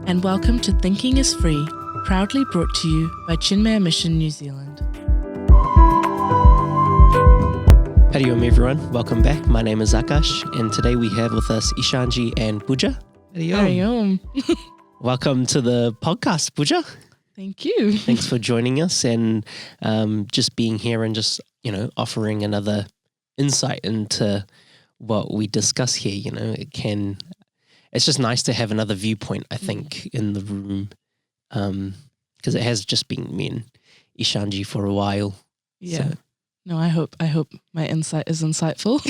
and welcome to Thinking is Free, proudly brought to you by Chinmaya Mission New Zealand. Howdy everyone, welcome back. My name is Akash, and today we have with us Ishanji and Pooja. Howdy. Welcome to the podcast, Pooja. Thank you. Thanks for joining us and just being here and just, offering another insight into what we discuss here. It's just nice to have another viewpoint, I think, in the room, because it has just been me and Ishanji for a while. Yeah. So. No, I hope my insight is insightful.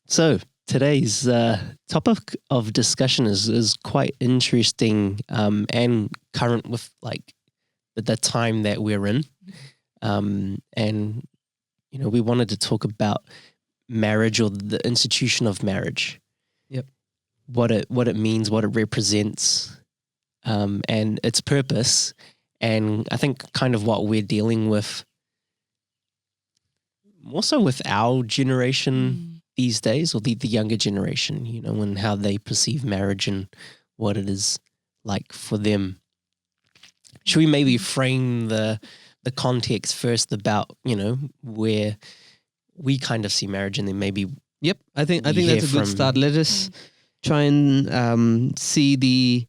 So today's topic of discussion is quite interesting and current with the time that we're in. And we wanted to talk about marriage, or the institution of marriage. Yep. What it means, what it represents, and its purpose. And I think kind of what we're dealing with, more so with our generation these days, or the younger generation, and how they perceive marriage and what it is like for them. Should we maybe frame the context first about, where we kind of see marriage, and then maybe... Yep, I think that's a good start. Let us try and see the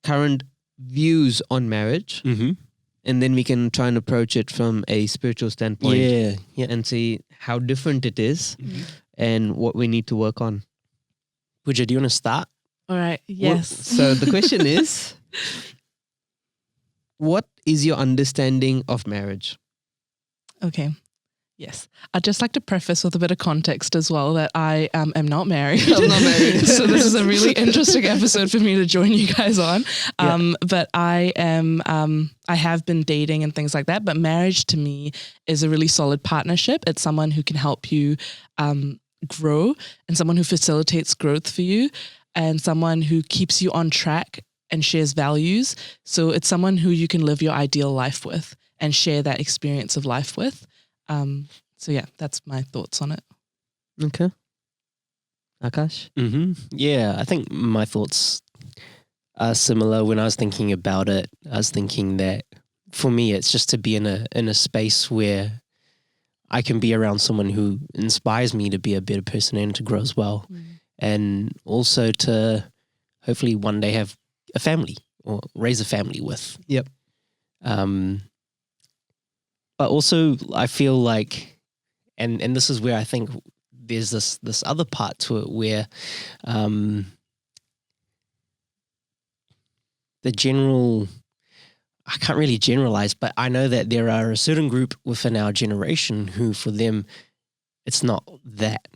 current views on marriage, and then we can try and approach it from a spiritual standpoint, and see how different it is and what we need to work on. Pooja, do you want to start? All right, yes. So the question is, what is your understanding of marriage? Okay. Yes. I'd just like to preface with a bit of context as well that I am not married. I'm not married. So this is a really interesting episode for me to join you guys on. But I have been dating and things like that. But marriage to me is a really solid partnership. It's someone who can help you grow, and someone who facilitates growth for you, and someone who keeps you on track and shares values. So it's someone who you can live your ideal life with and share that experience of life with. So yeah, that's my thoughts on it. Okay. Akash? Yeah, I think my thoughts are similar. When I was thinking about it, I was thinking that for me, it's just to be in a space where I can be around someone who inspires me to be a better person and to grow as well. And also to hopefully one day have a family or raise a family with. Yep. But also I feel like, and this is where I think there's this other part to it where the general, I can't really generalize, but I know that there are a certain group within our generation who for them, it's not that.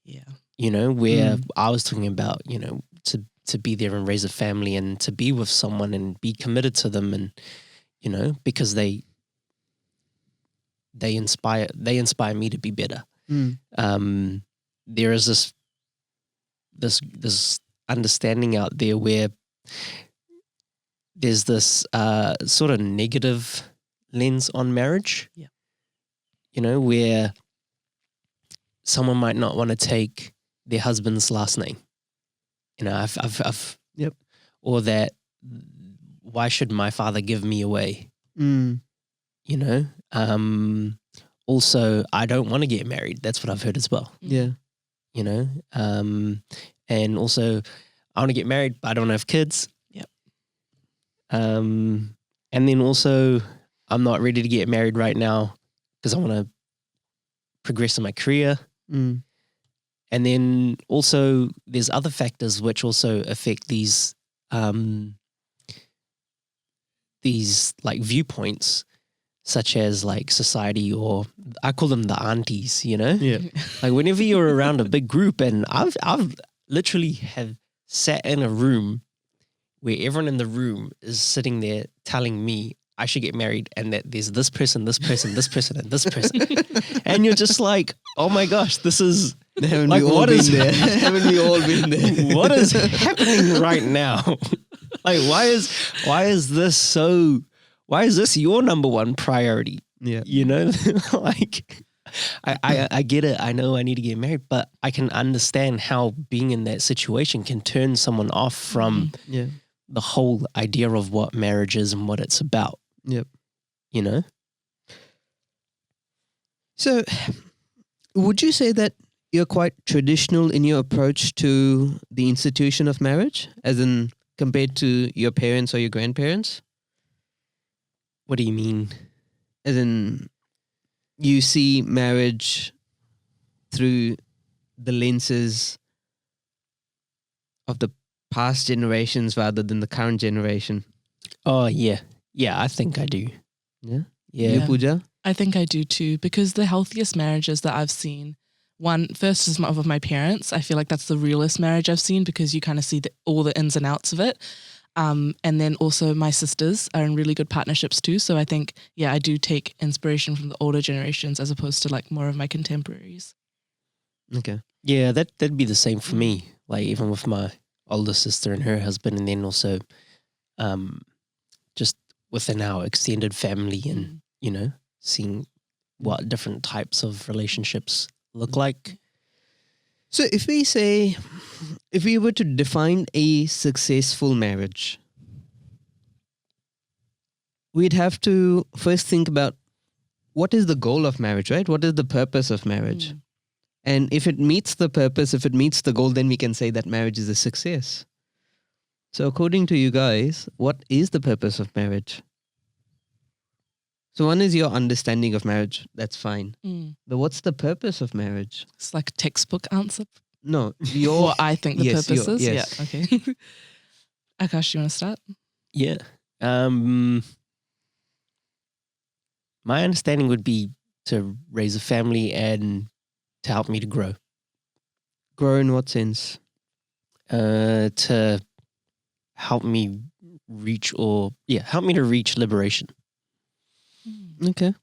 Yeah. Where I was talking about, to be there and raise a family and to be with someone and be committed to them, and, because they inspire me to be better. There is this understanding out there where there's this sort of negative lens on marriage. Yeah. Where someone might not want to take their husband's last name. I've Yep. Or that, why should my father give me away? Also, I don't want to get married. That's what I've heard as well. Yeah. And also I want to get married, but I don't have kids. Yep. And then also I'm not ready to get married right now because I want to progress in my career. And then also there's other factors which also affect these viewpoints, such as society, or I call them the aunties, Yeah. Whenever you're around a big group, and I've literally have sat in a room where everyone in the room is sitting there telling me I should get married, and that there's this person, this person, this person, and this person. And you're just like, oh my gosh, this is Haven't we all been there? Haven't we all been there? What is happening right now? Why is this your number one priority? Yeah. I get it. I know I need to get married, but I can understand how being in that situation can turn someone off from the whole idea of what marriage is and what it's about. Yep. You know? So would you say that you're quite traditional in your approach to the institution of marriage, as in compared to your parents or your grandparents? What do you mean? As in, you see marriage through the lenses of the past generations rather than the current generation. Oh, yeah. Yeah, I think I do. Yeah? Yeah. You, Pooja? I think I do too, because the healthiest marriages that I've seen, first is of my parents. I feel like that's the realest marriage I've seen, because you kind of see all the ins and outs of it. And then also my sisters are in really good partnerships too. So I think, I do take inspiration from the older generations as opposed to like more of my contemporaries. Okay. Yeah, that'd be the same for me. Like even with my older sister and her husband, and then also just within our extended family and, seeing what different types of relationships look like. So if we were to define a successful marriage, we'd have to first think about what is the goal of marriage, right? What is the purpose of marriage? And if it meets the purpose, if it meets the goal, then we can say that marriage is a success. So according to you guys, what is the purpose of marriage? So one is your understanding of marriage. That's fine. But what's the purpose of marriage? It's like a textbook answer. No, what I think the purpose is. Yes. Yeah, okay. Akash, you want to start? Yeah. My understanding would be to raise a family and to help me to grow. Grow in what sense? To help me reach liberation. Okay.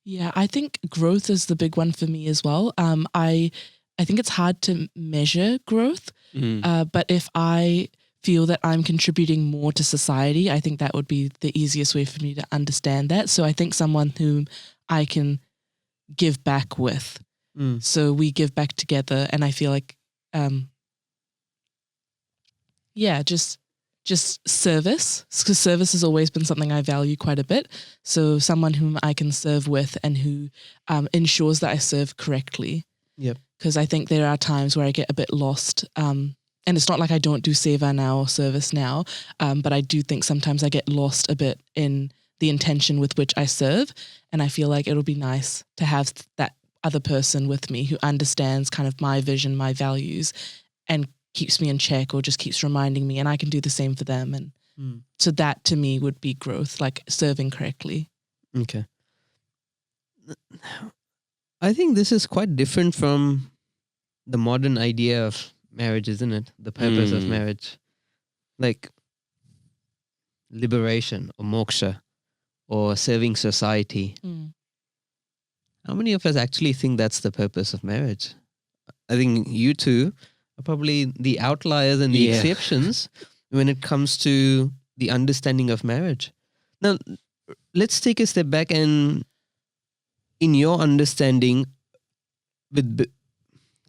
Yeah, I think growth is the big one for me as well. I think it's hard to measure growth, but if I feel that I'm contributing more to society, I think that would be the easiest way for me to understand that. So I think someone whom I can give back with. So we give back together, and I feel like, just service, because service has always been something I value quite a bit. So someone whom I can serve with and who ensures that I serve correctly. Yep. Because I think there are times where I get a bit lost. And it's not like I don't do seva now or service now, but I do think sometimes I get lost a bit in the intention with which I serve. And I feel like it'll be nice to have that other person with me who understands kind of my vision, my values, and keeps me in check or just keeps reminding me, and I can do the same for them. And so that to me would be growth, like serving correctly. Okay. I think this is quite different from the modern idea of marriage, isn't it? The purpose of marriage. Like liberation or moksha or serving society. How many of us actually think that's the purpose of marriage? I think you two are probably the outliers and the exceptions when it comes to the understanding of marriage. Now, let's take a step back, and in your understanding, with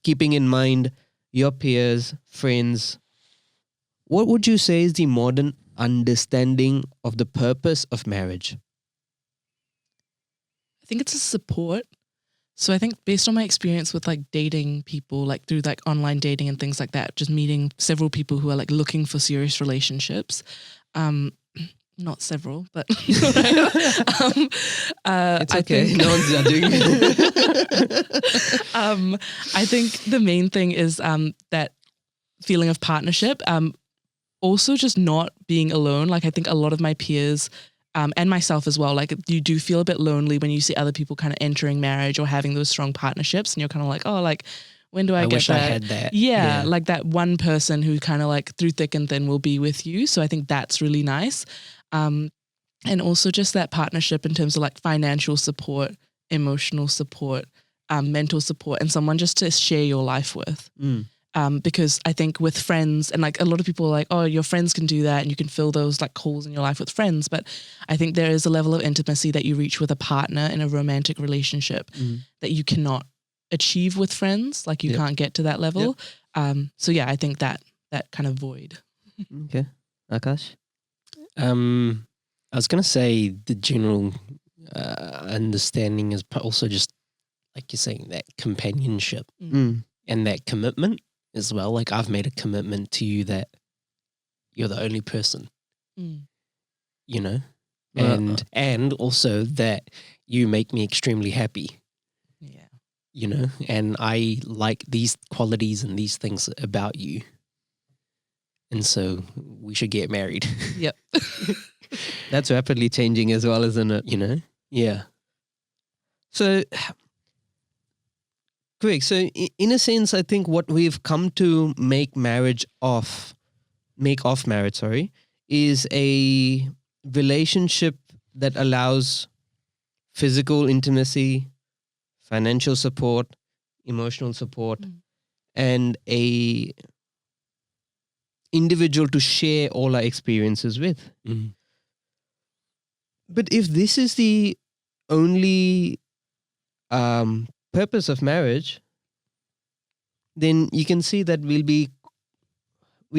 keeping in mind your peers, friends, what would you say is the modern understanding of the purpose of marriage? I think it's a support. So I think based on my experience with like dating people, like through like online dating and things like that, just meeting several people who are like looking for serious relationships, not several, but it's okay. No one's judging. I think the main thing is that feeling of partnership. Also just not being alone. Like I think a lot of my peers and myself as well, like you do feel a bit lonely when you see other people kind of entering marriage or having those strong partnerships, and you're kind of like, oh, like when do I get wish that? I had that. Yeah, like that one person who kind of like through thick and thin will be with you. So I think that's really nice. And also just that partnership in terms of like financial support, emotional support, mental support, and someone just to share your life with. Because I think with friends, and like a lot of people are like, oh, your friends can do that and you can fill those like holes in your life with friends. But I think there is a level of intimacy that you reach with a partner in a romantic relationship that you cannot achieve with friends. Like you can't get to that level. So yeah, I think that kind of void. Okay. Akash? I was going to say the general understanding is also just, like you're saying, that companionship and that commitment as well. Like I've made a commitment to you that you're the only person, you know, and also that you make me extremely happy. Yeah. You know, and I like these qualities and these things about you. And so we should get married. Yep. That's rapidly changing as well, isn't it? You know? Yeah. So, quick. So, in a sense, I think what we've come to make off marriage, is a relationship that allows physical intimacy, financial support, emotional support, and a individual to share all our experiences with. But if this is the only purpose of marriage, then you can see that we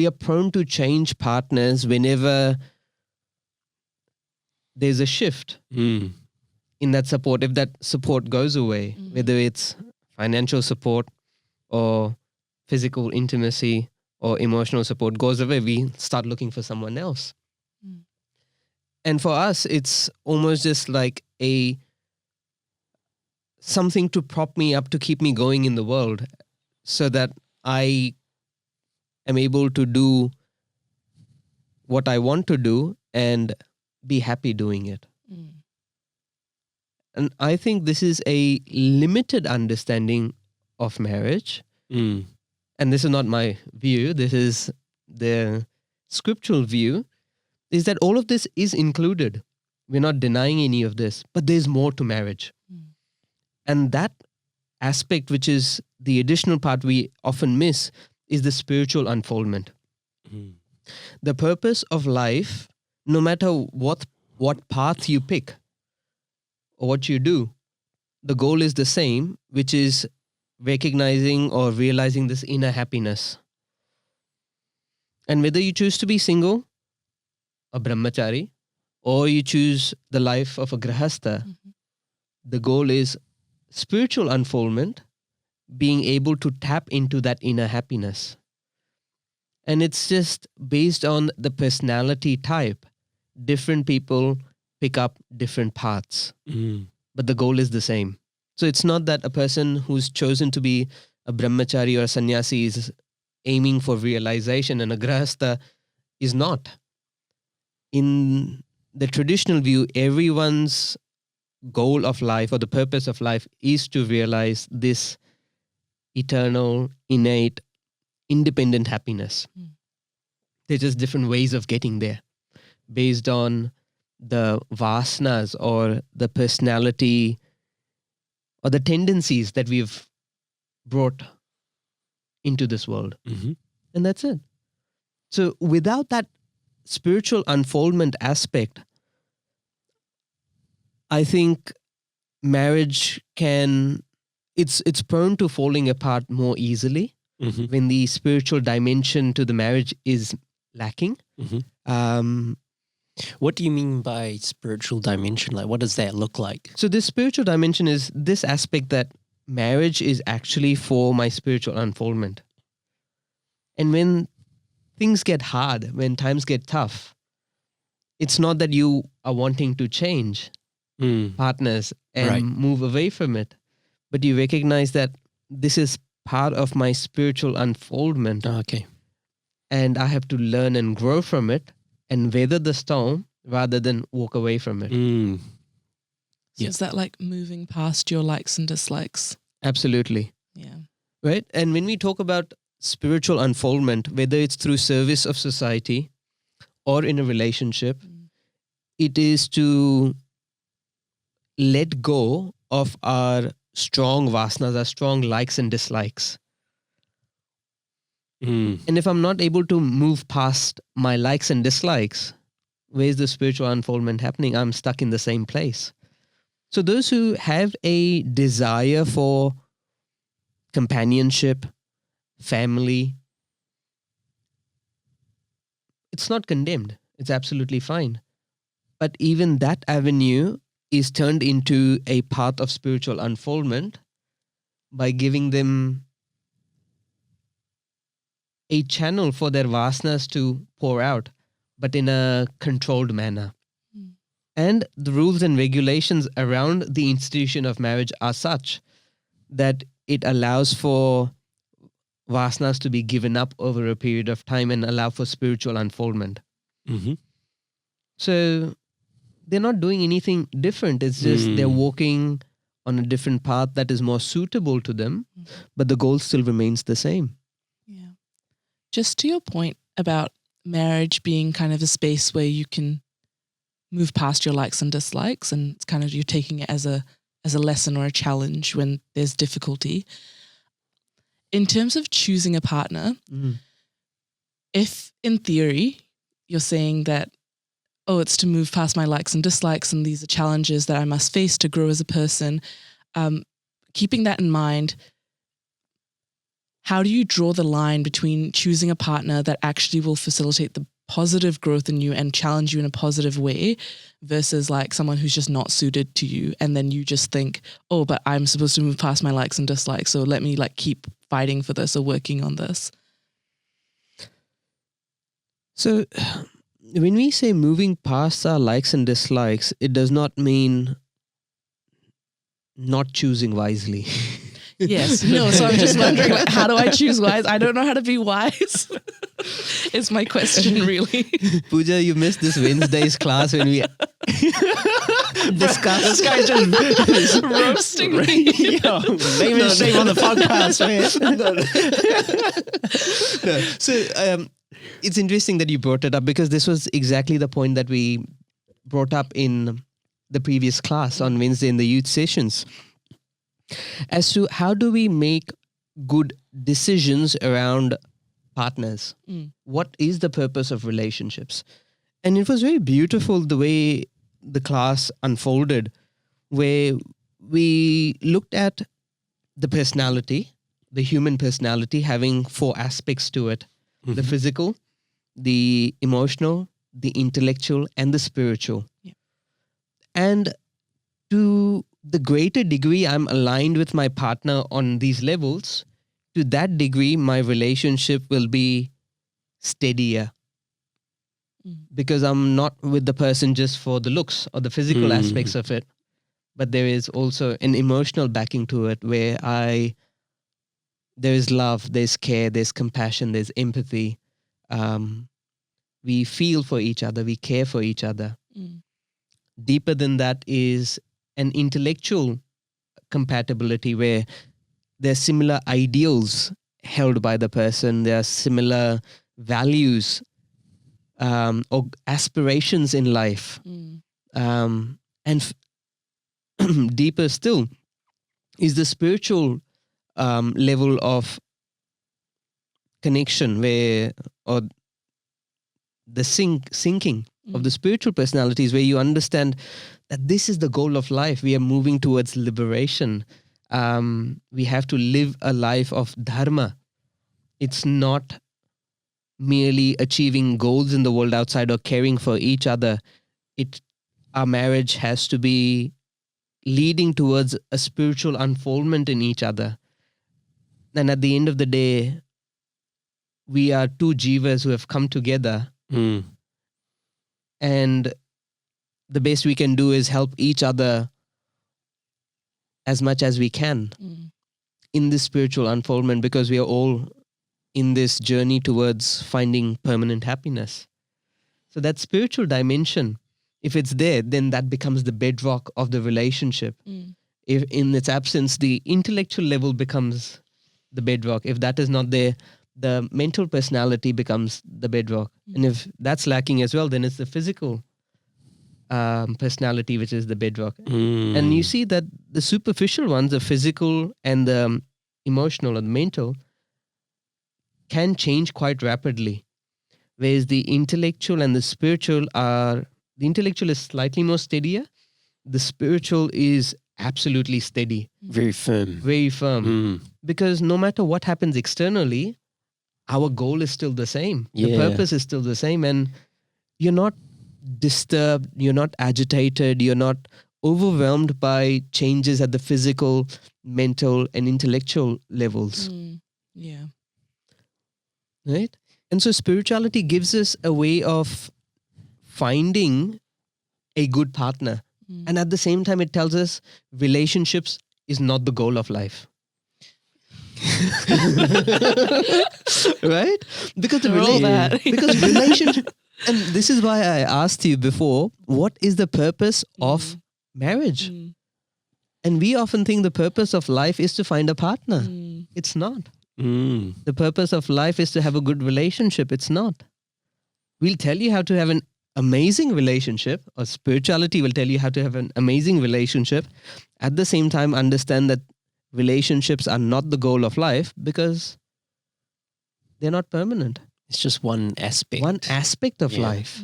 are prone to change partners whenever there's a shift in that support. If that support goes away, whether it's financial support or physical intimacy or emotional support goes away, we start looking for someone else. And for us, it's almost just like something to prop me up, to keep me going in the world, so that I am able to do what I want to do and be happy doing it. And I think this is a limited understanding of marriage. And this is not my view, this is the scriptural view, is that all of this is included. We're not denying any of this, but there's more to marriage. And that aspect, which is the additional part we often miss, is the spiritual unfoldment. The purpose of life, no matter what path you pick or what you do, the goal is the same, which is recognizing or realizing this inner happiness. And whether you choose to be single, a brahmachari, or you choose the life of a grahastha, the goal is spiritual unfoldment, being able to tap into that inner happiness. And it's just based on the personality type. Different people pick up different paths, but the goal is the same. So it's not that a person who's chosen to be a brahmachari or a sannyasi is aiming for realization and a grahastha is not. In the traditional view, everyone's goal of life or the purpose of life is to realize this eternal, innate, independent happiness. There's just different ways of getting there based on the vasanas or the personality or the tendencies that we've brought into this world. And that's it. So without that spiritual unfoldment aspect, I think marriage it's prone to falling apart more easily when the spiritual dimension to the marriage is lacking. What do you mean by spiritual dimension? Like, what does that look like? So this spiritual dimension is this aspect that marriage is actually for my spiritual unfoldment. And when things get hard, when times get tough, it's not that you are wanting to change partners and move away from it, but you recognize that this is part of my spiritual unfoldment. Okay. And I have to learn and grow from it and weather the storm rather than walk away from it. So is that like moving past your likes and dislikes? Absolutely. Yeah. Right? And when we talk about spiritual unfoldment, whether it's through service of society or in a relationship, it is to let go of our strong vasanas, our strong likes and dislikes. And if I'm not able to move past my likes and dislikes, where's the spiritual unfoldment happening? I'm stuck in the same place. So those who have a desire for companionship, family, it's not condemned. It's absolutely fine. But even that avenue is turned into a path of spiritual unfoldment by giving them a channel for their vasanas to pour out, but in a controlled manner. And the rules and regulations around the institution of marriage are such that it allows for vasanas to be given up over a period of time and allow for spiritual unfoldment. So they're not doing anything different. It's just they're walking on a different path that is more suitable to them, but the goal still remains the same. Yeah. Just to your point about marriage being kind of a space where you can move past your likes and dislikes, and it's kind of you're taking it as a lesson or a challenge when there's difficulty. In terms of choosing a partner, if in theory you're saying that, oh, it's to move past my likes and dislikes and these are challenges that I must face to grow as a person, keeping that in mind, how do you draw the line between choosing a partner that actually will facilitate the positive growth in you and challenge you in a positive way versus like someone who's just not suited to you, and then you just think, oh, but I'm supposed to move past my likes and dislikes, so let me like keep fighting for this or working on this? So when we say moving past our likes and dislikes, it does not mean not choosing wisely. Yes. No, so I'm just wondering, like, how do I choose wise? I don't know how to be wise. Is my question really. Pooja, you missed this Wednesday's class when we discussed. This guy's just roasting me. Yo, make me shame on the podcast, man. So it's interesting that you brought it up because this was exactly the point that we brought up in the previous class on Wednesday in the youth sessions. As to how do we make good decisions around partners? What is the purpose of relationships? And it was very beautiful the way the class unfolded, where we looked at the personality, the human personality having 4 aspects to it: the physical, the emotional, the intellectual, and the spiritual. Yeah. And to the greater degree I'm aligned with my partner on these levels, to that degree my relationship will be steadier. Because I'm not with the person just for the looks or the physical aspects of it, but there is also an emotional backing to it where there is love, there's care, there's compassion, there's empathy. We feel for each other, we care for each other. Deeper than that is an intellectual compatibility where there are similar ideals held by the person, there are similar values or aspirations in life. And deeper still is the spiritual level of connection or the syncing of the spiritual personalities, where you understand that this is the goal of life. We are moving towards liberation. We have to live a life of dharma. It's not merely achieving goals in the world outside or caring for each other. Our marriage has to be leading towards a spiritual unfoldment in each other. And at the end of the day, we are 2 jivas who have come together. And the best we can do is help each other as much as we can in this spiritual unfoldment, because we are all in this journey towards finding permanent happiness. So that spiritual dimension, if it's there, then that becomes the bedrock of the relationship. If in its absence, the intellectual level becomes the bedrock. If that is not there, the mental personality becomes the bedrock. And if that's lacking as well, then it's the physical personality which is the bedrock. And you see that the superficial ones, the physical and the emotional or the mental, can change quite rapidly. Whereas the intellectual and the spiritual the intellectual is slightly more steadier. The spiritual is absolutely steady. Very firm. Very firm. Because no matter what happens externally, our goal is still the same. The purpose is still the same. And you're not disturbed, you're not agitated, you're not overwhelmed by changes at the physical, mental, and intellectual levels. Yeah. Right? And so spirituality gives us a way of finding a good partner. And at the same time, it tells us relationships is not the goal of life. Right? Because because relationship, and this is why I asked you before, what is the purpose of marriage? And we often think the purpose of life is to find a partner. It's not. The purpose of life is to have a good relationship. It's not. We'll tell you how to have an amazing relationship, or spirituality will tell you how to have an amazing relationship. At the same time, understand that relationships are not the goal of life because they're not permanent. It's just one aspect. One aspect of life.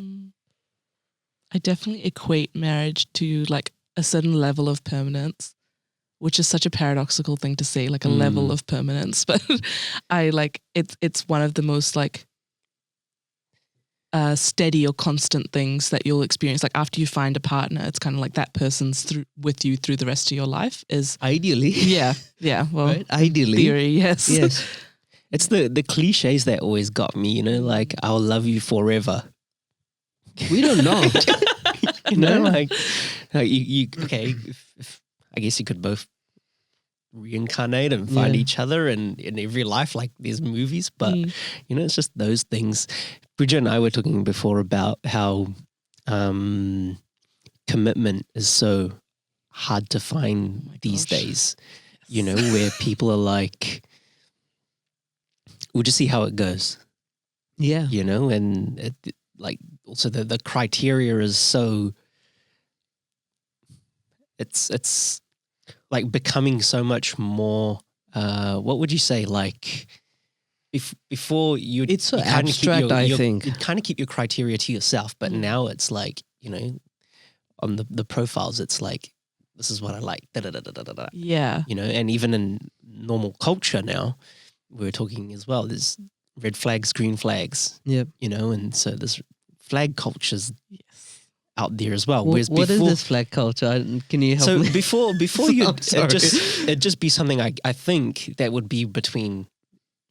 I definitely equate marriage to like a certain level of permanence, which is such a paradoxical thing to say, like a level of permanence. But I like it's one of the most like steady or constant things that you'll experience. Like after you find a partner, it's kind of like that person's with you through the rest of your life. Is ideally. Yeah. Well, right? Ideally. Theory, yes. It's the cliches that always got me, you know, like I'll love you forever. We don't know. You know, like you okay, if I guess you could both reincarnate and find each other and in every life, like there's movies, but you know, it's just those things. Bridget and I were talking before about how commitment is so hard to find these days, you know, where people are like, we'll just see how it goes. Yeah. You know, and it, like also the criteria is so, it's like becoming so much more, what would you say, like, before you, it's so abstract. I think you kind of keep your criteria to yourself, but now it's like, you know, on the profiles, it's like, this is what I like. Yeah, you know, and even in normal culture now, we're talking as well. There's red flags, green flags. Yep. You know, and so there's flag cultures out there as well. Whereas what is this flag culture? Can you help me? So before you, it'd just be something I think that would be between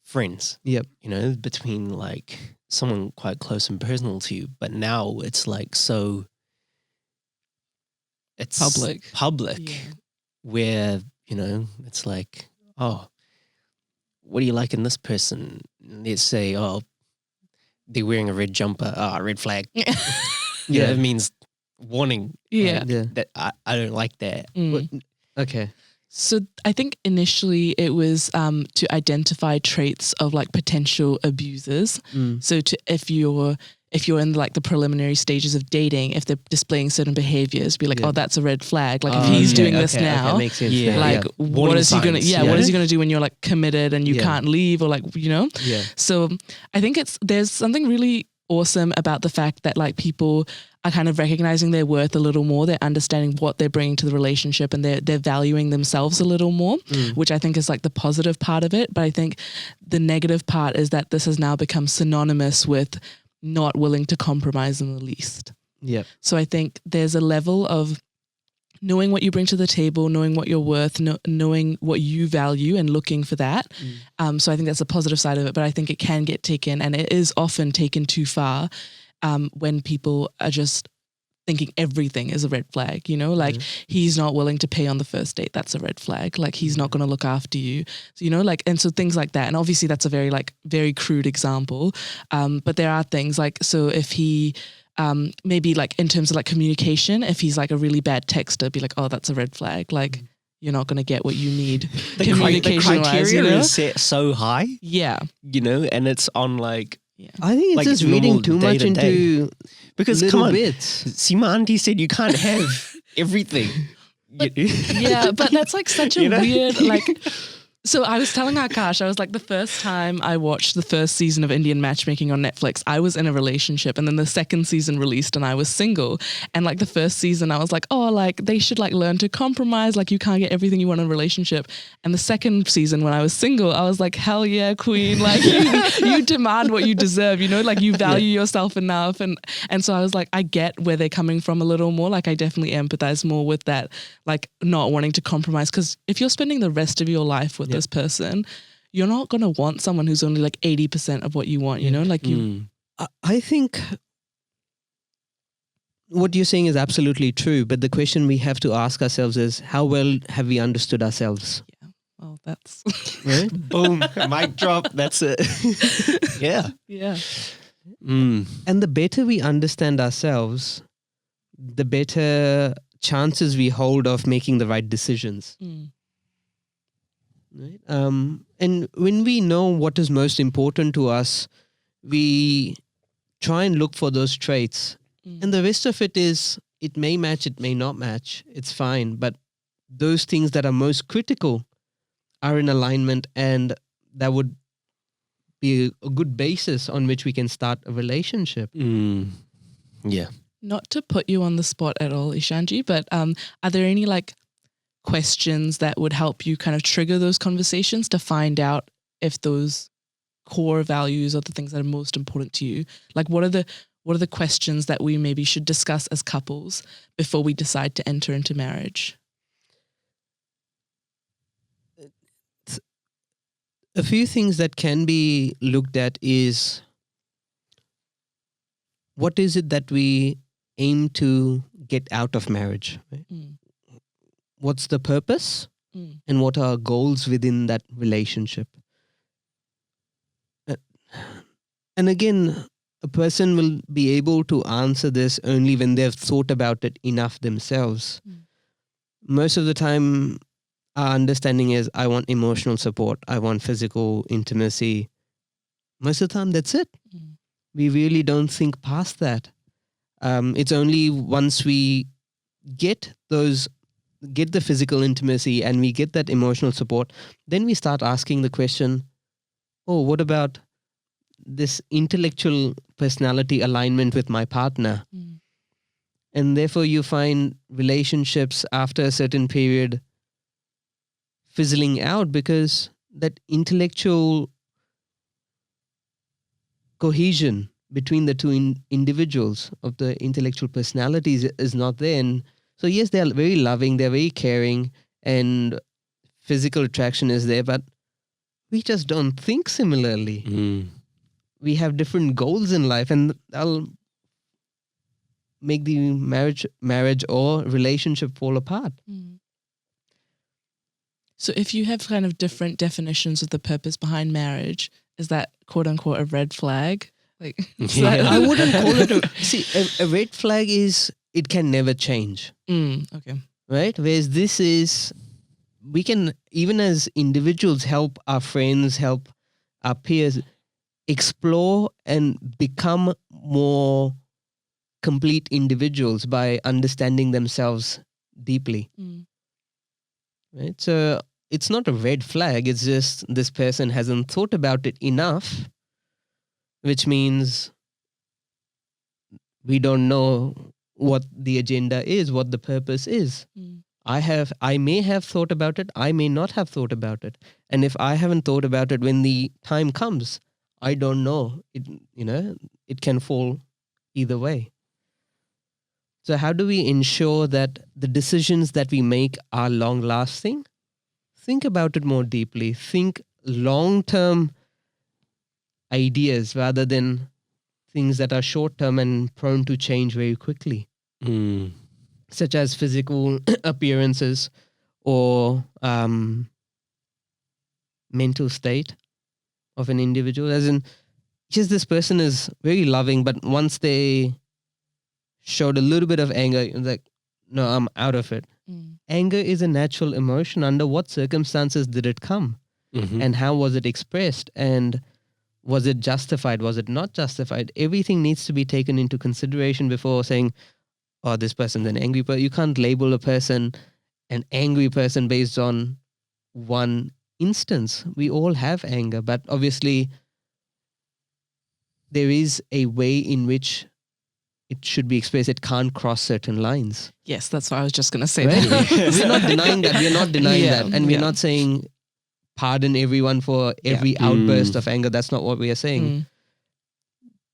friends. Yep. You know, between like someone quite close and personal to you. But now it's like so. It's public, where you know it's like, oh, what do you like in this person? Let's say, oh, they're wearing a red jumper. Red flag. Yeah, it means warning. That I don't like that. Okay. So I think initially it was to identify traits of like potential abusers. So if you're in like the preliminary stages of dating, if they're displaying certain behaviors, be like, oh, that's a red flag. Like if he's doing this now, makes sense. Like what is he gonna? What is he gonna do when you're like committed and you can't leave, or like you know? Yeah. So I think there's something really awesome about the fact that like people are kind of recognizing their worth a little more. They're understanding what they're bringing to the relationship, and they're valuing themselves a little more, which I think is like the positive part of it. But I think the negative part is that this has now become synonymous with not willing to compromise in the least. Yeah. So I think there's a level of knowing what you bring to the table, knowing what you're worth, knowing what you value and looking for that. So I think that's a positive side of it, but I think it can get taken, and it is often taken too far when people are just thinking everything is a red flag, you know, like he's not willing to pay on the first date. That's a red flag. Like he's not going to look after you, so, you know, like, and so things like that. And obviously that's a very crude example. But there are things like, so if he, maybe like in terms of like communication, if he's like a really bad texter, be like, oh, that's a red flag. Like you're not going to get what you need. The criteria is set so high. Yeah. You know, and it's on like, I think it's like just reading too much into because little come on, bits. see, my auntie said you can't have everything. But, yeah, but that's like such a weird like. So I was telling Akash, I was like, the first time I watched the first season of Indian Matchmaking on Netflix, I was in a relationship, and then the second season released and I was single. And like the first season, I was like, oh, like they should like learn to compromise. Like you can't get everything you want in a relationship. And the second season, when I was single, I was like, hell yeah, queen. Like you demand what you deserve, you know, like you value yourself enough. And so I was like, I get where they're coming from a little more. Like I definitely empathize more with that, like not wanting to compromise. Because if you're spending the rest of your life with this person, you're not going to want someone who's only like 80% of what you want, you know, like you. I think what you're saying is absolutely true. But the question we have to ask ourselves is, how well have we understood ourselves? Yeah. Well, that's right. Boom. Mic drop. That's it. Yeah. Yeah. And the better we understand ourselves, the better chances we hold of making the right decisions. Right? And when we know what is most important to us, we try and look for those traits. And the rest of it is, it may match, it may not match. It's fine. But those things that are most critical are in alignment, and that would be a good basis on which we can start a relationship. Yeah. Not to put you on the spot at all, Ishanji, but are there any like questions that would help you kind of trigger those conversations to find out if those core values are the things that are most important to you? Like what are the questions that we maybe should discuss as couples before we decide to enter into marriage? A few things that can be looked at is, what is it that we aim to get out of marriage? Right? What's the purpose? And what are goals within that relationship? And again, a person will be able to answer this only when they've thought about it enough themselves. Most of the time, our understanding is, I want emotional support, I want physical intimacy. Most of the time, that's it. We really don't think past that. It's only once we get the physical intimacy and we get that emotional support, then we start asking the question, oh, what about this intellectual personality alignment with my partner? And therefore you find relationships after a certain period fizzling out, because that intellectual cohesion between the two individuals of the intellectual personalities is not there. And so yes, they're very loving, they're very caring, and physical attraction is there, but we just don't think similarly. We have different goals in life, and that'll make the marriage or relationship fall apart. So if you have kind of different definitions of the purpose behind marriage, is that quote unquote a red flag? Like, I wouldn't call it a red flag is, it can never change. Okay. Right? Whereas this is, we can, even as individuals, help our friends, help our peers explore and become more complete individuals by understanding themselves deeply. Right? So it's not a red flag. It's just this person hasn't thought about it enough, which means we don't know what the agenda is, what the purpose is. I may have thought about it, I may not have thought about it. And if I haven't thought about it, when the time comes, I don't know. It can fall either way. So how do we ensure that the decisions that we make are long lasting? Think about it more deeply. Think long-term ideas rather than things that are short-term and prone to change very quickly. Such as physical appearances or mental state of an individual. As in, just this person is very loving, but once they showed a little bit of anger, it's like, no, I'm out of it. Anger is a natural emotion. Under what circumstances did it come? And how was it expressed? And was it justified? Was it not justified? Everything needs to be taken into consideration before saying, oh, this person's an angry person. You can't label a person an angry person based on one instance. We all have anger, but obviously there is a way in which it should be expressed. It can't cross certain lines. Yes, that's what I was just going to say. Right? That. We're not denying that. We're not denying that. And we're yeah. not saying pardon everyone for every outburst of anger. That's not what we are saying.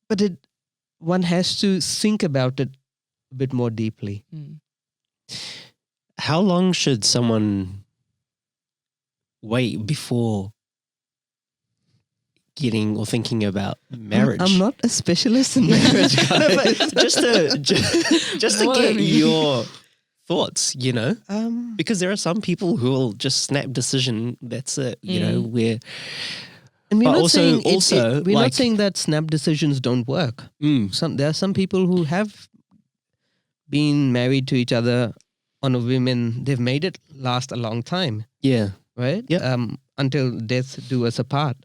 But one has to think about it a bit more deeply. How long should someone wait before getting or thinking about marriage? I'm not a specialist in marriage, guys. just to get your thoughts, you know, because there are some people who will just snap decision. That's it, you know. Where, and we're not saying we're like, not saying that snap decisions don't work. There are some people who have been married to each other on a women. They've made it last a long time. Yeah, right. Yeah. Until death do us apart.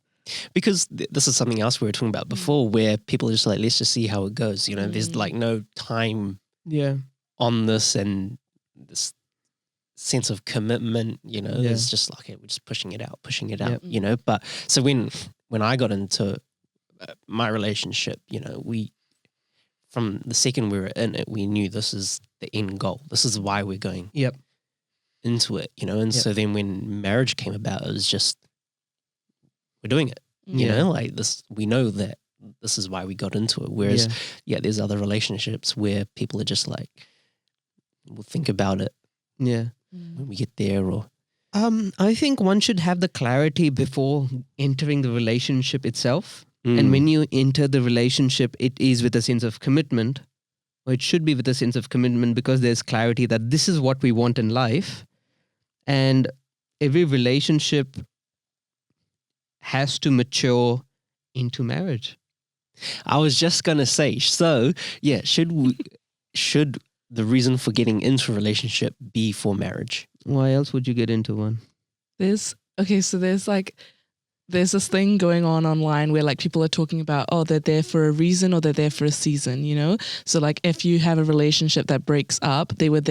Because this is something else we were talking about before, where people are just like, let's just see how it goes. You know, there's like no time on this, and this sense of commitment, you know, it's just like, okay, we're just pushing it out, you know. But so when I got into my relationship, you know, from the second we were in it, we knew this is the end goal. This is why we're going into it, you know. And so then when marriage came about, it was just, we're doing it, you know, like this, we know that this is why we got into it. Whereas, there's other relationships where people are just like, we'll think about it when we get there. Or I think one should have the clarity before entering the relationship itself. And when you enter the relationship, it is with a sense of commitment, or it should be with a sense of commitment, because there's clarity that this is what we want in life. And every relationship has to mature into marriage. I was just going to say, so yeah, should the reason for getting into a relationship be for marriage? Why else would you get into one? There's this thing going on online where like people are talking about, oh, they're there for a reason or they're there for a season, you know? So like if you have a relationship that breaks up, they were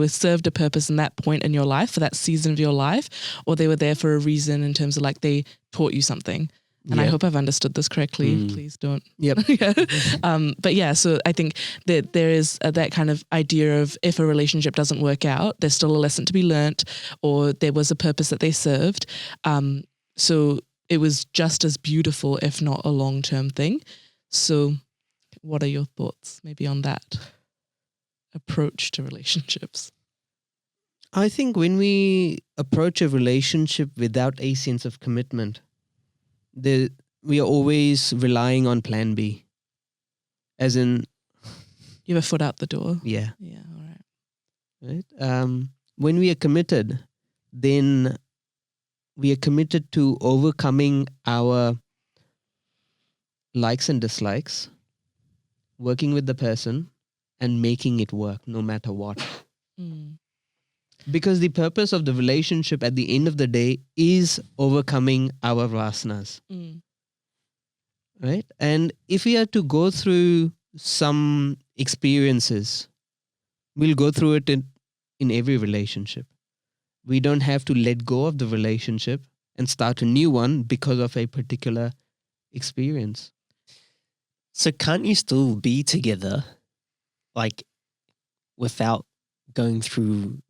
served a purpose in that point in your life, for that season of your life, or they were there for a reason in terms of like they taught you something. And I hope I've understood this correctly. Please don't. Yep. But yeah, so I think that there is that kind of idea of, if a relationship doesn't work out, there's still a lesson to be learnt, or there was a purpose that they served. So it was just as beautiful, if not a long-term thing. So what are your thoughts maybe on that approach to relationships? I think when we approach a relationship without a sense of commitment, we are always relying on plan B. As in, you have a foot out the door. Yeah. Yeah, all right. Right? When we are committed, then we are committed to overcoming our likes and dislikes, working with the person, and making it work no matter what. Because the purpose of the relationship at the end of the day is overcoming our vasanas. Right? And if we are to go through some experiences, we'll go through it in every relationship. We don't have to let go of the relationship and start a new one because of a particular experience. So can't you still be together, like, without going through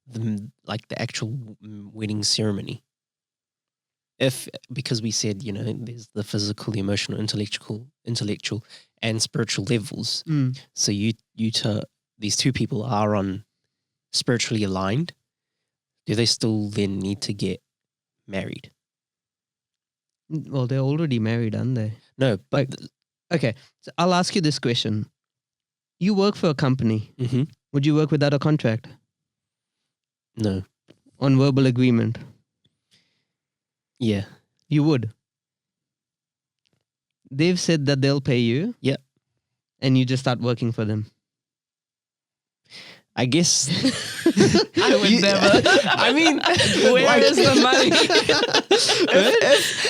the actual wedding ceremony? Because we said, you know, there's the physical, the emotional, intellectual, and spiritual levels. So these two people are on spiritually aligned. Do they still then need to get married? Well, they're already married, aren't they? No, but okay. So I'll ask you this question: you work for a company. Would you work without a contract? No. On verbal agreement? Yeah. You would? They've said that they'll pay you. Yeah. And you just start working for them. I guess I would never. I mean, where is the money?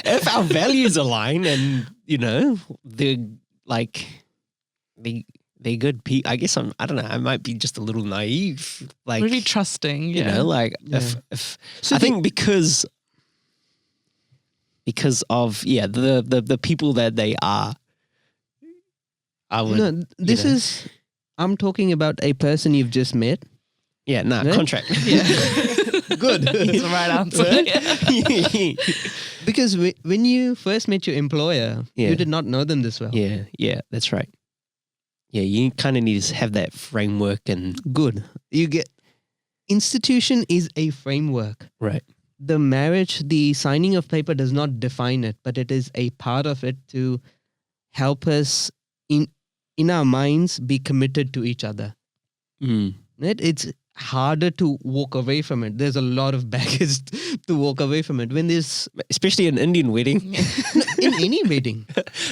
if our values align, and you know they're good people, I guess I don't know. I might be just a little naive, like really trusting. you know, like if so I think because because of the people that they are. I would. No, this is. I'm talking about a person you've just met. Yeah, Right? contract. Yeah, good. That's the right answer. Because when you first met your employer, Yeah. you did not know them this well. Yeah, that's right. Yeah, you kind of need to have that framework and Good. You get institution is a framework. right. The marriage, the signing of paper does not define it, but it is a part of it to help us in our minds be committed to each other. Mm. Right? It's harder to walk away from it. There's a lot of baggage to walk away from it. When there's Especially an Indian wedding. in any wedding,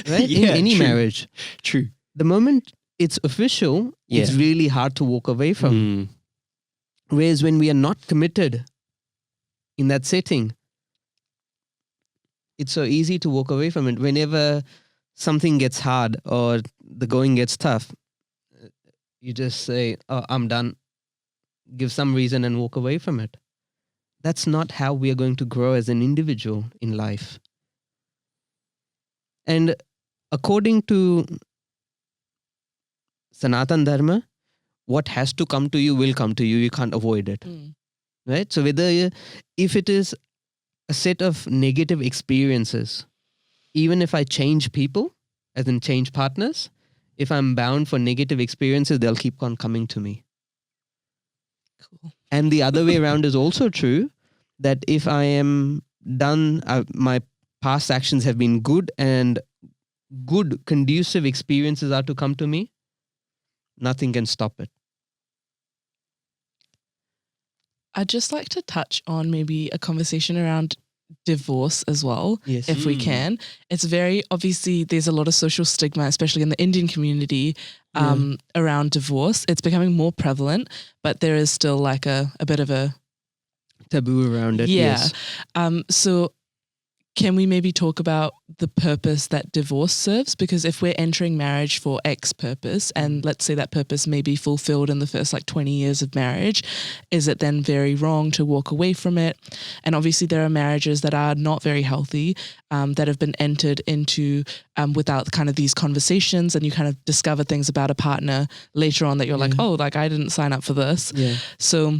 right? Yeah, in any true. marriage, True. the moment it's official, it's Yeah. really hard to walk away from. Mm. Whereas when we are not committed in that setting, it's so easy to walk away from it. Whenever something gets hard or the going gets tough, you just say, "Oh, I'm done." Give some reason and walk away from it. That's not how we are going to grow as an individual in life. And according to Sanatan Dharma, what has to come to you will come to you. You can't avoid it. Mm. Right? So if it is a set of negative experiences, even if I change people, as in change partners, if I'm bound for negative experiences, they'll keep on coming to me. Cool. And the other way around is also true, that if I am done, my past actions have been good and good conducive experiences are to come to me, nothing can stop it. I'd just like to touch on maybe a conversation around divorce as well, Yes. if we can. It's very obviously there's a lot of social stigma, especially in the Indian community, around divorce. It's becoming more prevalent, but there is still like a bit of a Taboo around it. yeah. Yes. So can we maybe talk about the purpose that divorce serves? Because if we're entering marriage for X purpose, and let's say that purpose may be fulfilled in the first like 20 years of marriage, is it then very wrong to walk away from it? And obviously there are marriages that are not very healthy, that have been entered into without kind of these conversations, and you kind of discover things about a partner later on that you're like, oh, like I didn't sign up for this. Yeah. So,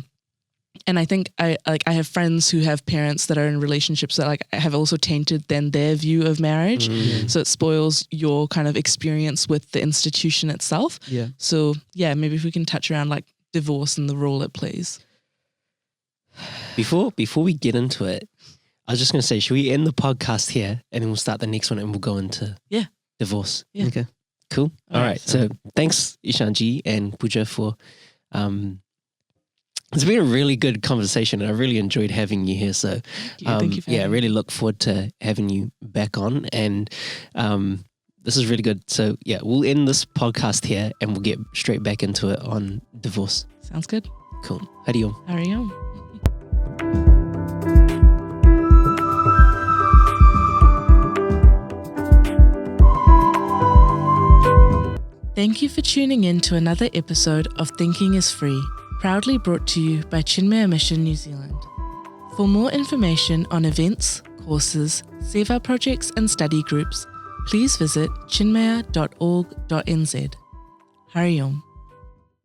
and I think I have friends who have parents that are in relationships that like have also tainted then their view of marriage. So it spoils your kind of experience with the institution itself. Yeah. So yeah, maybe if we can touch around like divorce and the role it plays. Before we get into it, I was just going to say, should we end the podcast here and then we'll start the next one and we'll go into divorce? Yeah. Okay. Cool. All All right. So thanks, Ishanji and Pooja, for it's been a really good conversation and I really enjoyed having you here. So Thank you for I having me. really look forward to having you back on, and this is really good. So yeah, we'll end this podcast here and we'll get straight back into it on divorce. Sounds good. Cool. Hariom. Hariom. Thank you for tuning in to another episode of Thinking is Free, proudly brought to you by Chinmaya Mission New Zealand. For more information on events, courses, Seva projects and study groups, please visit chinmaya.org.nz. Hariom.